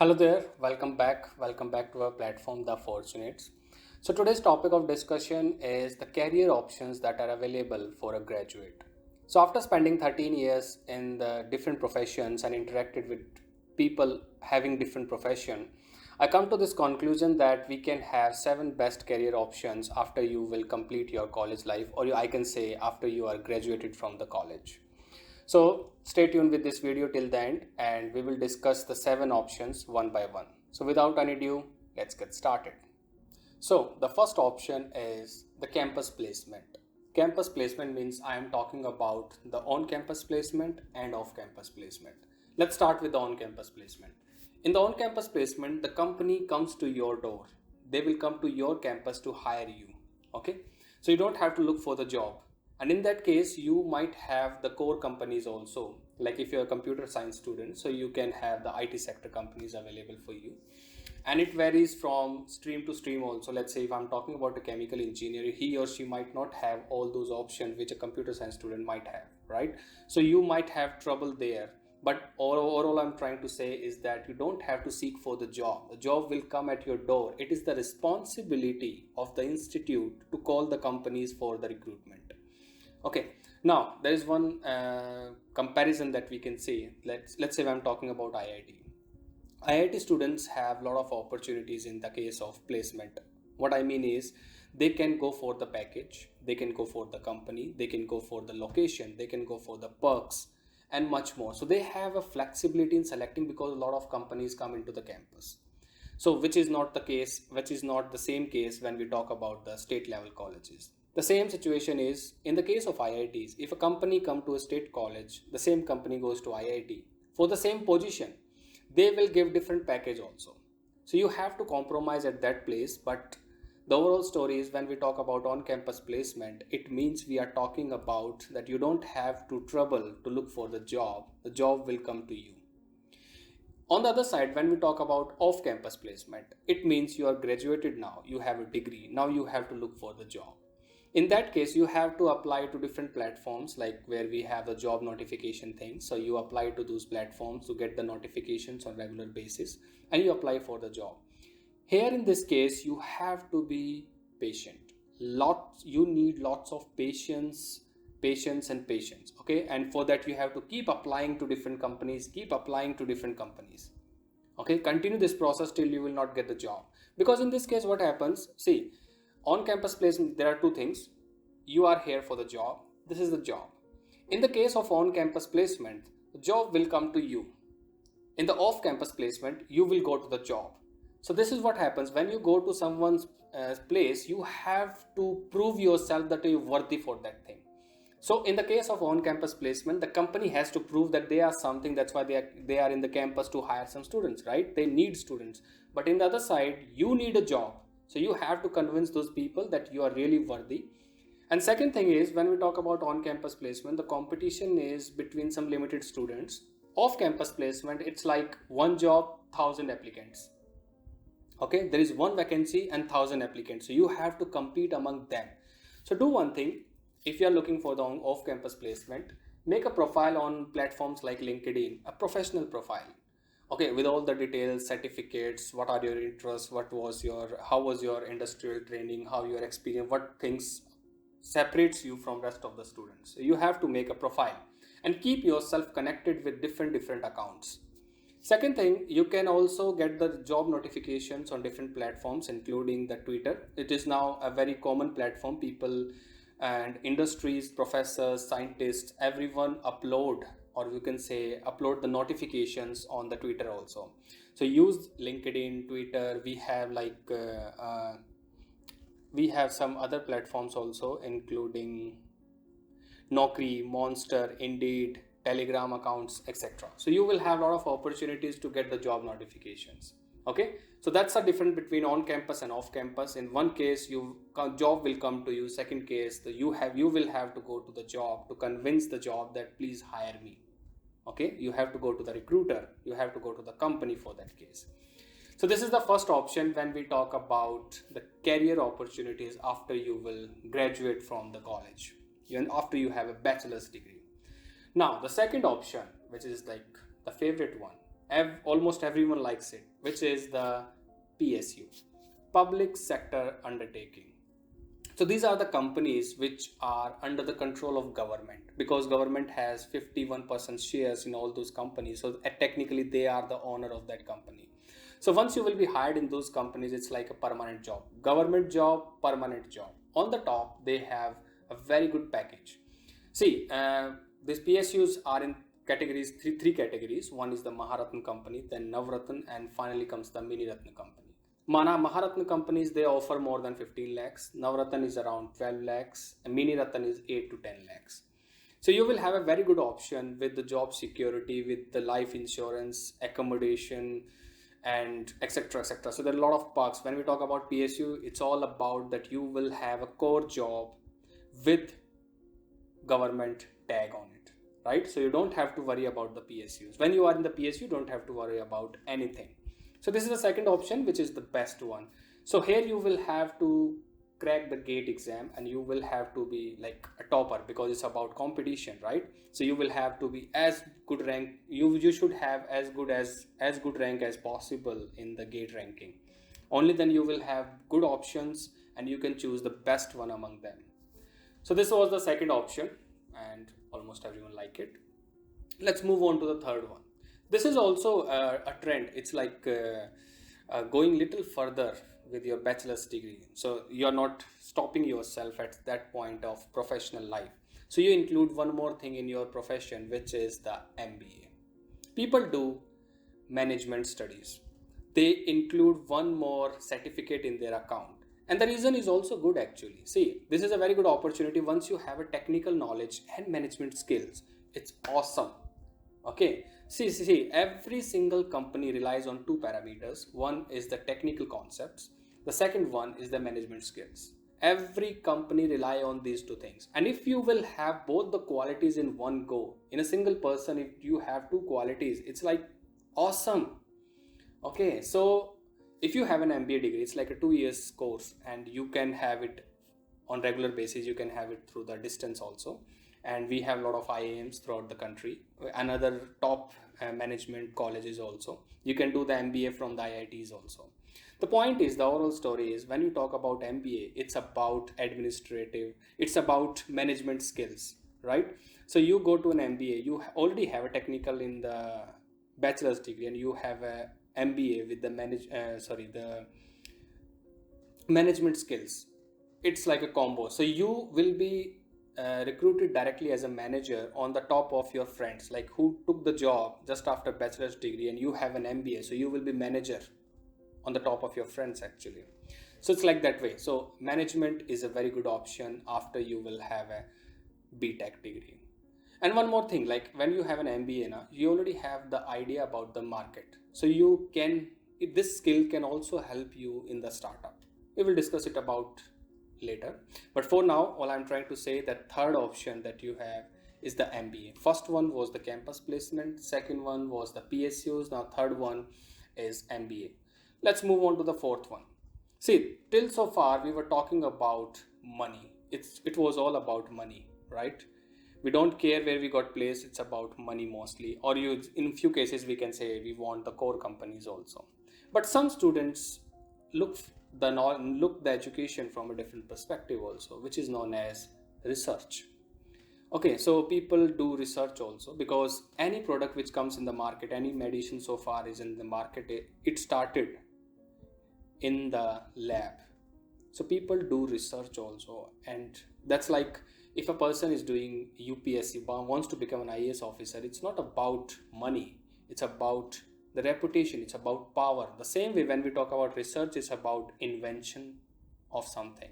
Hello there, welcome back. Welcome back to our platform, The Fortunates. So, today's topic of discussion is the career options that are available for a graduate. So, after spending 13 years in the different professions and interacted with people having different profession, I come to this conclusion that we can have 7 best career options after you will complete your college life, or I can say after you are graduated from the college. So stay tuned with this video till the end and we will discuss the 7 options one by one. So without any ado, let's get started. So the first option is the campus placement. Campus placement means I am talking about the on-campus placement and off-campus placement. Let's start with the on-campus placement. In the on-campus placement, the company comes to your door. They will come to your campus to hire you. Okay, so you don't have to look for the job, and in that case you might have the core companies also, like if you're a computer science student, so you can have the IT sector companies available for you. And it varies from stream to stream also. Let's say if I'm talking about a chemical engineer, he or she might not have all those options which a computer science student might have, right? So you might have trouble there. But overall, I'm trying to say is that you don't have to seek for the job. The job will come at your door. It is the responsibility of the institute to call the companies for the recruitment. Okay, now there is one comparison that we can see. Let's say I'm talking about IIT. IIT students have a lot of opportunities in the case of placement. What I mean is they can go for the package, they can go for the company, they can go for the location, they can go for the perks and much more. So they have a flexibility in selecting because a lot of companies come into the campus. So which is not the case, which is not the same case when we talk about the state level colleges. The same situation is in the case of IITs. If a company come to a state college, the same company goes to IIT for the same position, they will give different package also. So you have to compromise at that place. But the overall story is when we talk about on-campus placement, it means we are talking about that you don't have to trouble to look for the job will come to you. On the other side, when we talk about off-campus placement, it means you are graduated now, you have a degree, now you have to look for the job. In that case, you have to apply to different platforms, like where we have the job notification thing. So you apply to those platforms to get the notifications on regular basis and you apply for the job. Here in this case, you have to be patient. You need lots of patience and patience. Okay, and for that you have to keep applying to different companies, okay, continue this process till you will not get the job. Because in this case what happens, see, on campus placement there are two things. You are here for the job, this is the job. In the case of on campus placement, the job will come to you. In the off campus placement, you will go to the job. So this is what happens when you go to someone's place. You have to prove yourself that you're worthy for that thing. So in the case of on-campus placement, the company has to prove that they are something. That's why they are in the campus to hire some students, right? They need students. But in the other side, you need a job. So you have to convince those people that you are really worthy. And second thing is when we talk about on-campus placement, the competition is between some limited students. Off-campus placement, it's like one job, 1,000 applicants. Okay, there is one vacancy and 1,000 applicants. So you have to compete among them. So do one thing. If you are looking for the off-campus placement, make a profile on platforms like LinkedIn, a professional profile. Okay, with all the details, certificates, what are your interests, how was your industrial training, how your experience, what things separates you from rest of the students. So you have to make a profile and keep yourself connected with different accounts. Second thing, you can also get the job notifications on different platforms, including the Twitter. It is now a very common platform. People and industries, professors, scientists, everyone upload, or you can say upload the notifications on the Twitter also. So use LinkedIn, Twitter. We have some other platforms also, including Naukri, Monster, Indeed, Telegram accounts, etc. So you will have a lot of opportunities to get the job notifications. Okay, so that's the difference between on campus and off campus. In one case, job will come to you. Second case, you will have to go to the job to convince the job that please hire me. Okay, you have to go to the recruiter, you have to go to the company for that case. So this is the first option when we talk about the career opportunities after you will graduate from the college, even after you have a bachelor's degree. Now the second option, which is like the favorite one, almost everyone likes it, which is the PSU, public sector undertaking. So these are the companies which are under the control of government, because government has 51% shares in all those companies. So technically they are the owner of that company. So once you will be hired in those companies, it's like a permanent job, government job, permanent job. On the top, they have a very good package. See, these PSUs are in categories, three categories. One is the Maharatna company, then Navratna, and finally comes the Mini Ratna company. Maharatna companies, they offer more than 15 lakhs. Navratna is around 12 lakhs. And Mini Ratna is 8 to 10 lakhs. So you will have a very good option with the job security, with the life insurance, accommodation, and etc, etc. So there are a lot of perks. When we talk about PSU, it's all about that you will have a core job with government tag on it, right? So you don't have to worry about the PSUs. When you are in the PSU, you don't have to worry about anything. So this is the second option, which is the best one. So here you will have to crack the gate exam, and you will have to be like a topper, because it's about competition, right? So you will have to be as good rank, you should have as good rank as possible in the gate ranking. Only then you will have good options, and you can choose the best one among them. So this was the second option, and almost everyone like it. Let's move on to the third one. This is also a trend. It's like going little further with your bachelor's degree. So you're not stopping yourself at that point of professional life. So you include one more thing in your profession, which is the MBA. People do management studies. They include one more certificate in their account. And the reason is also good actually. See, this is a very good opportunity once you have a technical knowledge and management skills. It's awesome. Okay. See, every single company relies on two parameters. One is the technical concepts. The second one is the management skills. Every company rely on these two things. And if you will have both the qualities in one go, in a single person, if you have two qualities, it's like awesome. Okay, so if you have an MBA degree, it's like a 2 years course, and you can have it on regular basis. You can have it through the distance also. And we have a lot of IIMs throughout the country, another top management colleges also. You can do the MBA from the IITs also. The point is, the overall story is, when you talk about MBA, it's about administrative, it's about management skills, right? So you go to an MBA, you already have a technical in the bachelor's degree, and you have a MBA with the the management skills. It's like a combo. So you will be recruited directly as a manager on the top of your friends, like who took the job just after bachelor's degree, and you have an MBA, so you will be manager on the top of your friends actually. So it's like that way. So management is a very good option after you will have a B.Tech degree. And one more thing, like when you have an MBA now, you already have the idea about the market. So you can, this skill can also help you in the startup. We will discuss it about later. But for now, all I'm trying to say, that third option that you have is the MBA. First one was the campus placement. Second one was the PSUs. Now third one is MBA. Let's move on to the fourth one. See, till so far we were talking about money. It was all about money, right? We don't care where we got placed. It's about money mostly. Or in few cases we can say we want the core companies also. But some students look the education from a different perspective also, which is known as research. Okay, so people do research also, because any product which comes in the market, any medicine so far is in the market, it started in the lab. So people do research also, and that's like, if a person is doing UPSC, wants to become an IAS officer, it's not about money, it's about the reputation, it's about power. The same way when we talk about research, it's about invention of something,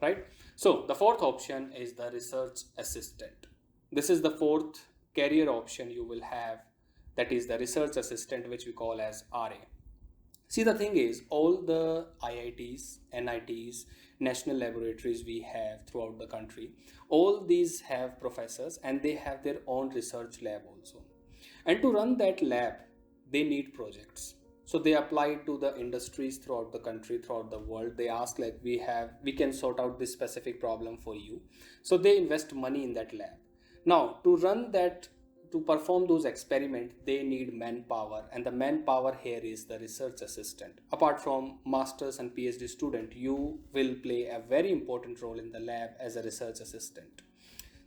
right? So the fourth option is the research assistant. This is the fourth career option you will have, that is the research assistant, which we call as RA. See, the thing is, all the IITs, NITs, national laboratories we have throughout the country, all these have professors, and they have their own research lab also. And to run that lab, they need projects. So they apply to the industries throughout the country, throughout the world. They ask, like, we can sort out this specific problem for you. So they invest money in that lab. Now, to run that to perform those experiments, they need manpower, and the manpower here is the research assistant. Apart from masters and PhD student, you will play a very important role in the lab as a research assistant.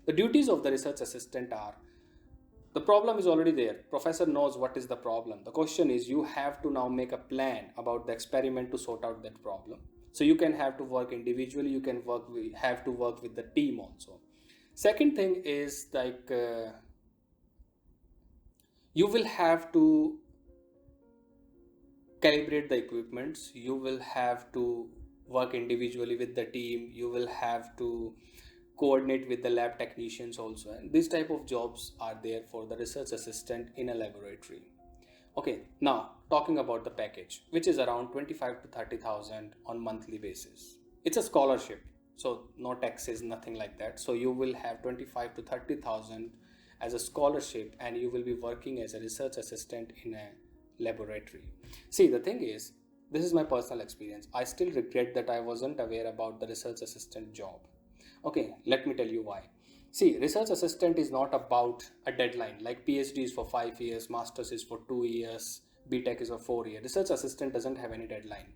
The duties of the research assistant are: the problem is already there. Professor knows what is the problem. The question is, you have to now make a plan about the experiment to sort out that problem. So you can have to work individually. You can have to work with the team also. Second thing is you will have to calibrate the equipments. You will have to work individually with the team. You will have to coordinate with the lab technicians also, and these type of jobs are there for the research assistant in a laboratory. Okay, now talking about the package, which is around 25 to 30,000 on monthly basis. It's a scholarship, so no taxes, nothing like that. So you will have 25 to 30,000 as a scholarship, and you will be working as a research assistant in a laboratory. See, the thing is, this is my personal experience. I still regret that I wasn't aware about the research assistant job. Okay, let me tell you why. See, research assistant is not about a deadline. Like PhD is for 5 years, masters is for 2 years, B.Tech is for 4 years. Research assistant doesn't have any deadline.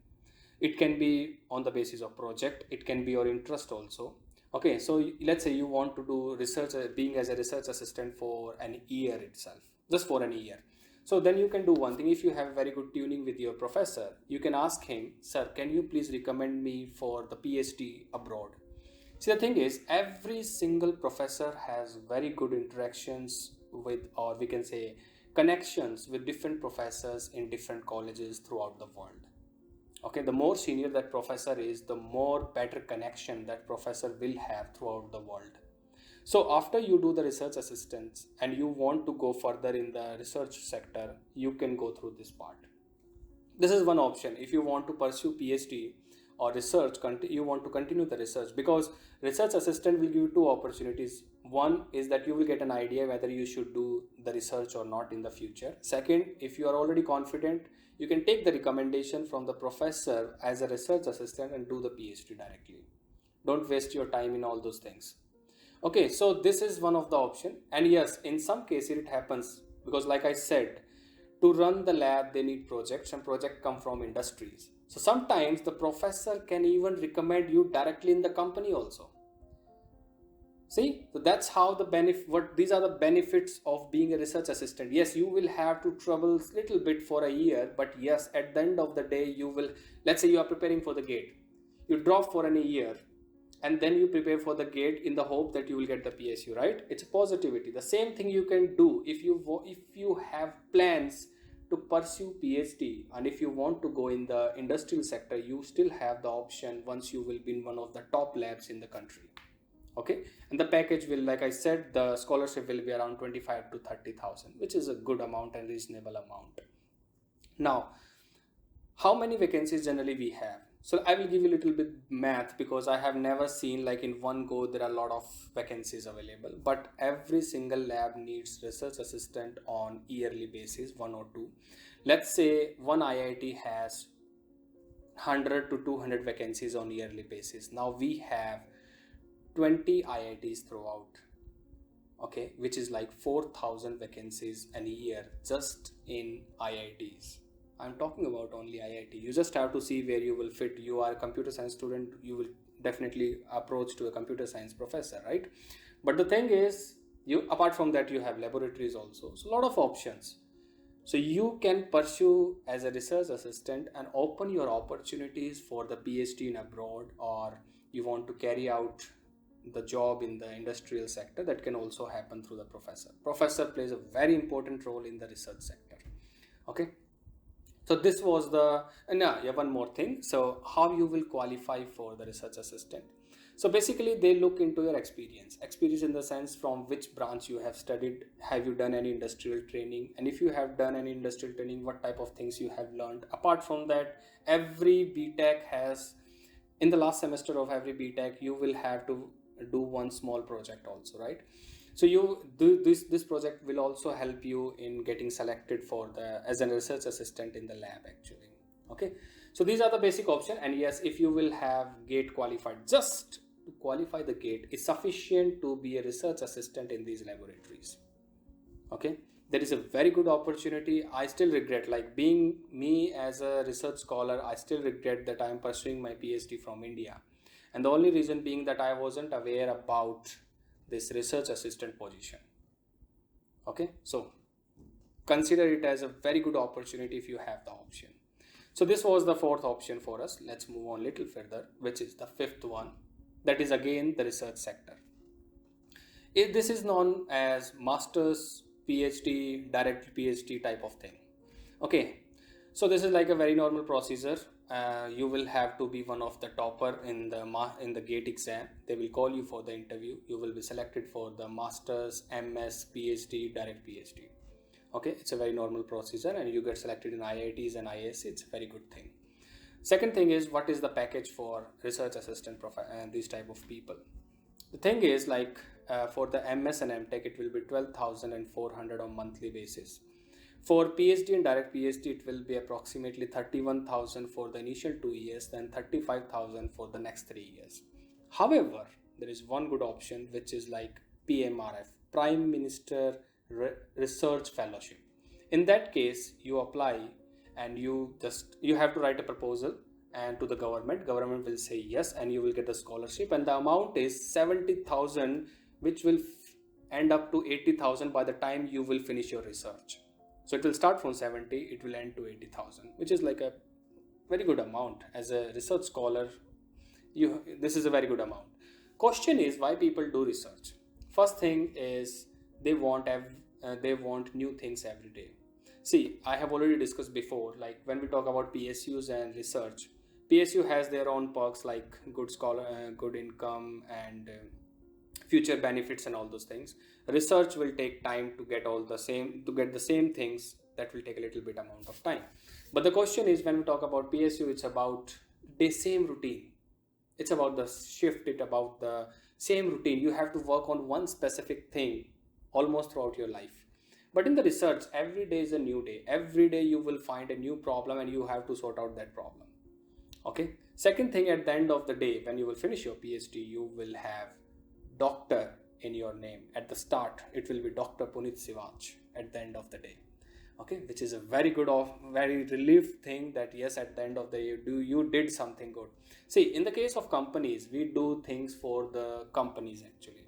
It can be on the basis of project. It can be your interest also. Okay, so let's say you want to do research, being as a research assistant for an year itself, just for an year. So then you can do one thing. If you have very good tuning with your professor, you can ask him, sir, can you please recommend me for the PhD abroad? See, the thing is, every single professor has very good interactions with, or we can say, connections with different professors in different colleges throughout the world. Okay, the more senior that professor is, the more better connection that professor will have throughout the world. So after you do the research assistance and you want to go further in the research sector, you can go through this part. This is one option. If you want to pursue PhD or research, you want to continue the research, because research assistant will give you two opportunities. One is that you will get an idea whether you should do the research or not in the future. Second, if you are already confident, you can take the recommendation from the professor as a research assistant and do the PhD directly. Don't waste your time in all those things. Okay, so this is one of the option. And yes, in some cases it happens, because like I said, to run the lab they need projects, and projects come from industries. So sometimes the professor can even recommend you directly in the company also. See, so that's how these are the benefits of being a research assistant. Yes, you will have to trouble a little bit for a year, but yes, at the end of the day, you will, let's say you are preparing for the gate. You drop for a year and then you prepare for the gate in the hope that you will get the PSU, right? It's a positivity. The same thing you can do if you have plans to pursue PhD, and if you want to go in the industrial sector, you still have the option once you will be in one of the top labs in the country. Okay, and the package will, like I said, the scholarship will be around 25 to 30,000, which is a good amount and reasonable amount. Now, how many vacancies generally we have? So I will give you a little bit math, because I have never seen like in one go there are a lot of vacancies available, but every single lab needs research assistant on yearly basis, 1 or 2. Let's say one IIT has 100 to 200 vacancies on yearly basis. Now we have 20 IITs throughout, okay, which is like 4,000 vacancies a year just in IITs. I'm talking about only IIT. You just have to see where you will fit. You are a computer science student, you will definitely approach to a computer science professor, right? But the thing is, apart from that, you have laboratories also. So a lot of options. So you can pursue as a research assistant and open your opportunities for the PhD in abroad, or you want to carry out the job in the industrial sector. That can also happen through the professor. Professor plays a very important role in the research sector. Okay. So this was one more thing. So how you will qualify for the research assistant? So basically they look into your experience in the sense from which branch you have studied. Have you done any industrial training? And if you have done any industrial training, what type of things you have learned? Apart from that, every B.Tech has, in the last semester of every B.Tech, you will have to do one small project also, right? So you do this project will also help you in getting selected for as a research assistant in the lab actually. Okay, so these are the basic options. And yes, if you will have gate qualified, just to qualify the gate is sufficient to be a research assistant in these laboratories. Okay, there is a very good opportunity. I still regret, like, being me as a research scholar, I still regret that I am pursuing my PhD from India, and the only reason being that I wasn't aware about this research assistant position. Okay, so consider it as a very good opportunity if you have the option. So this was the fourth option for us. Let's move on a little further, which is the fifth one, that is again the research sector. This is known as master's, PhD, direct PhD type of thing. Okay, so this is like a very normal procedure. You will have to be one of the topper in the gate exam. They will call you for the interview. You will be selected for the master's, MS, PhD, direct PhD. Okay, it's a very normal procedure, and you get selected in IITs and IAS. It's a very good thing. Second thing is, what is the package for research assistant and these type of people? The thing is, like, for the MS and M.Tech, it will be 12,400 on monthly basis. For PhD and direct PhD, it will be approximately 31,000 for the initial 2 years, then 35,000 for the next 3 years. However, there is one good option, which is like PMRF, Prime Minister Research Fellowship. In that case, you apply, and you have to write a proposal, and to the government will say yes, and you will get the scholarship, and the amount is 70,000, which will end up to 80,000 by the time you will finish your research. So it will start from 70, it will end to 80,000, which is like a very good amount. As a research scholar, this is a very good amount. Question is, why people do research? First thing is, they want new things every day. See, I have already discussed before, like when we talk about PSUs and research, PSU has their own perks, like good income, and future benefits and all those things. Research will take time to get the same things. That will take a little bit amount of time. But the question is, when we talk about PSU, it's about the same routine. It's about the shift. It's about the same routine. You have to work on one specific thing almost throughout your life. But in the research, every day is a new day. Every day you will find a new problem, and you have to sort out that problem. Okay. Second thing, at the end of the day, when you will finish your PhD, you will have doctor in your name. At the start, it will be Dr. Punit Sivanch at the end of the day. Okay, which is a very good very relief thing, that yes, at the end of the day, you did something good. See, in the case of companies, we do things for the companies actually.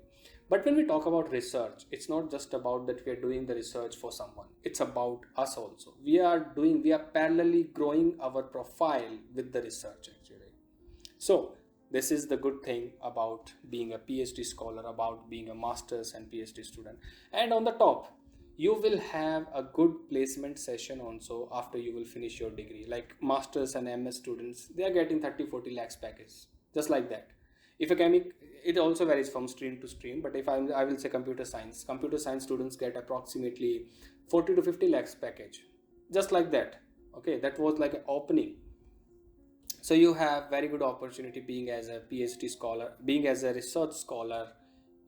But when we talk about research, it's not just about that we are doing the research for someone. It's about us also. We are parallelly growing our profile with the research actually. So this is the good thing about being a PhD scholar, about being a master's and PhD student. And on the top, you will have a good placement session also after you will finish your degree. Like masters and MS students, they are getting 30-40 lakhs package, just like that. If a chemic, it also varies from stream to stream, but if I will say computer science students get approximately 40 to 50 lakhs package, just like that. Okay, that was like an opening. So you have very good opportunity being as a PhD scholar, being as a research scholar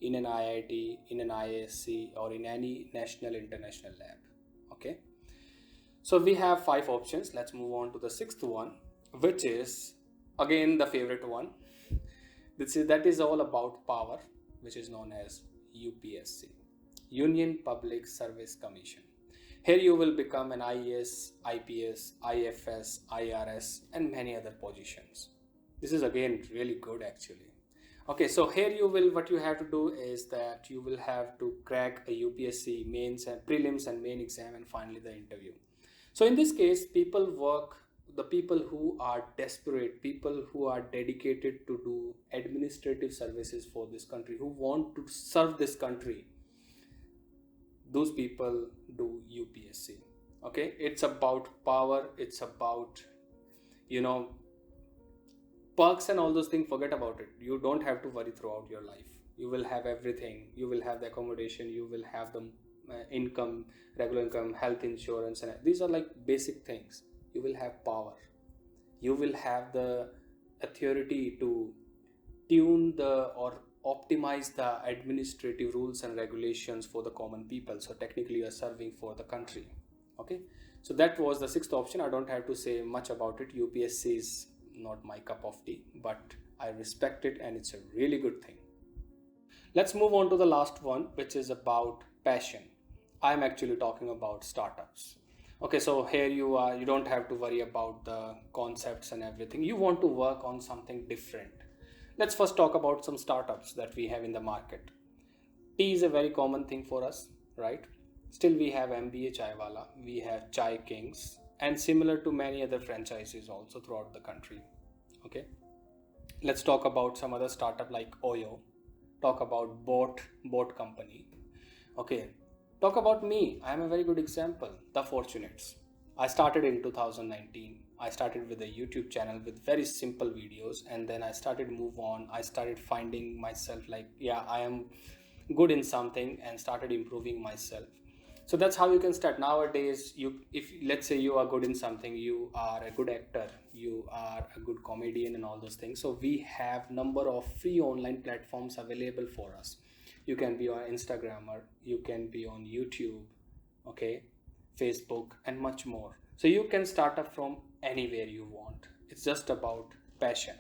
in an IIT, in an ISC, or in any national international lab. Okay, so we have 5 options. Let's move on to the sixth one, which is again the favorite one. That is all about power, which is known as UPSC, Union Public Service Commission. Here you will become an IAS, IPS, IFS, IRS, and many other positions. This is again really good actually. Okay, so here what you have to do is that you will have to crack a UPSC mains and prelims and main exam, and finally the interview. So in this case, the people who are desperate, people who are dedicated to do administrative services for this country, who want to serve this country, those people do UPSC. Okay, it's about power, it's about, perks and all those things. Forget about it. You don't have to worry throughout your life. You will have everything. You will have the accommodation, you will have the income, regular income, health insurance, and these are like basic things. You will have power, you will have the authority to tune or optimize the administrative rules and regulations for the common people. So technically you are serving for the country. Okay, so that was the sixth option. I don't have to say much about it. UPSC is not my cup of tea, but I respect it, and it's a really good thing. Let's move on to the last one, which is about passion. I'm actually talking about startups. Okay, so here you are, you don't have to worry about the concepts and everything. You want to work on something different. Let's first talk about some startups that we have in the market. Tea is a very common thing for us, right? Still, we have MBA Chaiwala, we have Chai Kings, and similar to many other franchises also throughout the country. Okay, let's talk about some other startup like Oyo. Talk about boat company. Okay, talk about me. I am a very good example. The Fortunates. I started in 2019. I started with a YouTube channel with very simple videos, and then I started move on. I started finding myself like, yeah, I am good in something, and started improving myself. So that's how you can start nowadays. You, if let's say you are good in something, you are a good actor, you are a good comedian and all those things, so we have number of free online platforms available for us. You can be on Instagrammer, you can be on YouTube, okay, Facebook, and much more. So you can start up from anywhere you want. It's just about passion.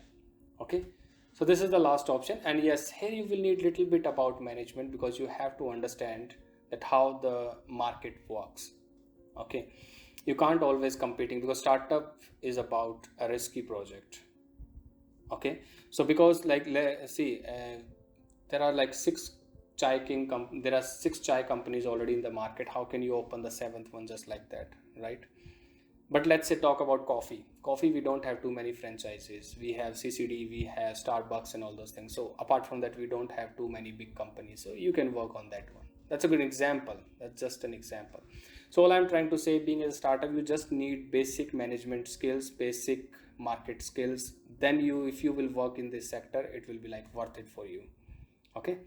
Okay, so this is the last option, and yes, here you will need little bit about management, because you have to understand that how the market works. Okay, you can't always competing, because startup is about a risky project. Okay, so because like see, there are like there are six chai companies already in the market. How can you open the seventh one just like that, right? But let's say talk about coffee, we don't have too many franchises. We have CCD, we have Starbucks and all those things. So apart from that, we don't have too many big companies, so you can work on that one. That's a good example. That's just an example. So all I'm trying to say, being a startup, you just need basic management skills, basic market skills. Then you, if you will work in this sector, it will be like worth it for you. Okay,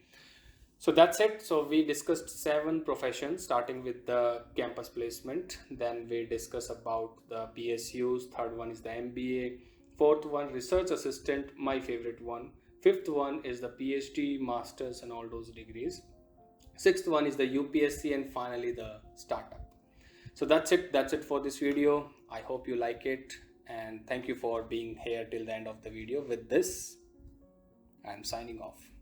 so that's it. So we discussed 7 professions, starting with the campus placement. Then we discuss about the PSUs. Third one is the MBA. Fourth one, research assistant, my favorite one. Fifth one is the PhD, masters, and all those degrees. Sixth one is the UPSC, and finally the startup. So that's it. That's it for this video. I hope you like it, and thank you for being here till the end of the video. With this, I'm signing off.